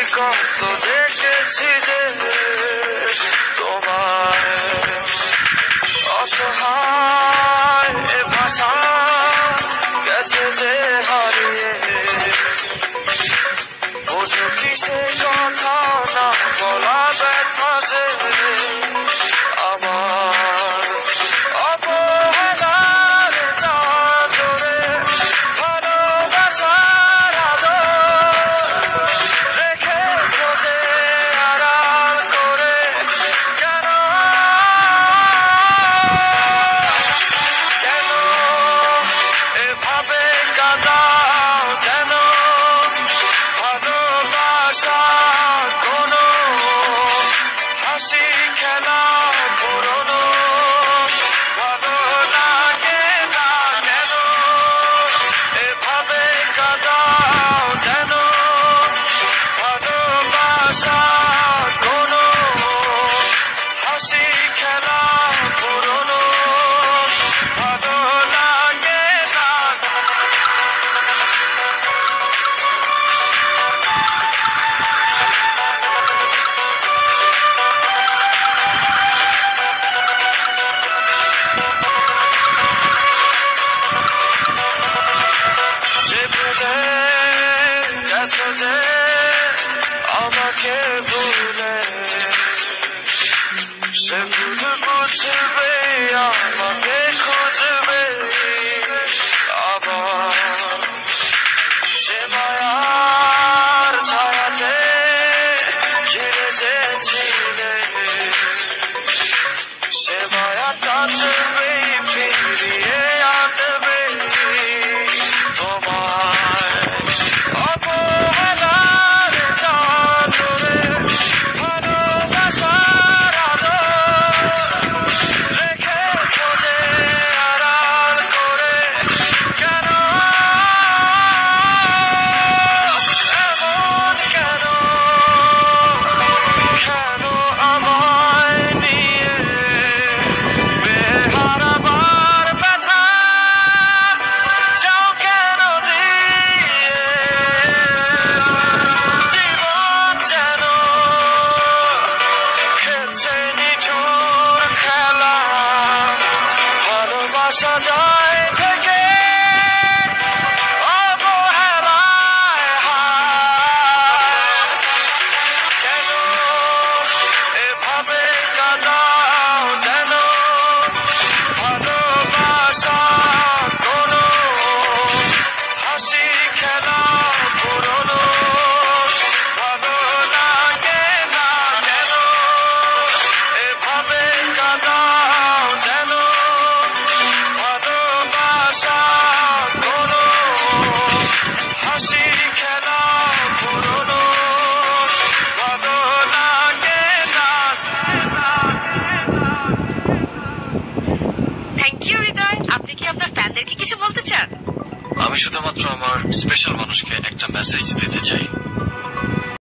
কত দেখেছি যে তোমায় অসহায় এ ভাষা গেছে যে হারিয়ে বোঝো কি সে কথা না বলা ব্যথা যে আমার অবহেলার চাদরে ভালোবাসার আদর রেখেছো যে আড়াল করে কেন কেন এভাবে কাঁদাও যেন ভালোবাসা কোনো হাসি খেলা পুরনো ভালো লাগে না কেন এভাবে কাঁদাও যেন ভালোবাসা কোনো হাসি খেলা পুরনো ভালো লাগে না যে ভুলে গেছো যে আমাকে ভুলে সে ভুল বুঝবে আমাকে খুঁজবে আবার সে মায়ার ছায়াতে ঘিরে যেছিলে সে মায়া টানবে ফিরিয়ে আনবে তোমায় অবহেলার চাদরে ভালোবাসার আদর রেখেছো যে আড়াল করে কেন এমন কেন কেন আমায় নিয়ে বেহারাবার ব্যথা যাও কেন দিয়ে জীবন যেন খেলছে নিঠুর খেলা ভালোবাসা যায় থেকে অবহেলায় হায় কেন এভাবে কাঁদাও যেন ভালোবাসা কোনো হাসি খেলা পুরনো ভালো লাগে না কেন এভাবে কাঁদাও যেন ভালোবাসা কোনো হাসি খেলা পুরনো ভালো লাগে না থ্যাংক ইউ হৃদয়। আপনি কি আপনার ফ্যানদেরকে কিছু বলতে চান? আমি শুধুমাত্র আমার স্পেশাল মানুষকে একটা মেসেজ দিতে চাই।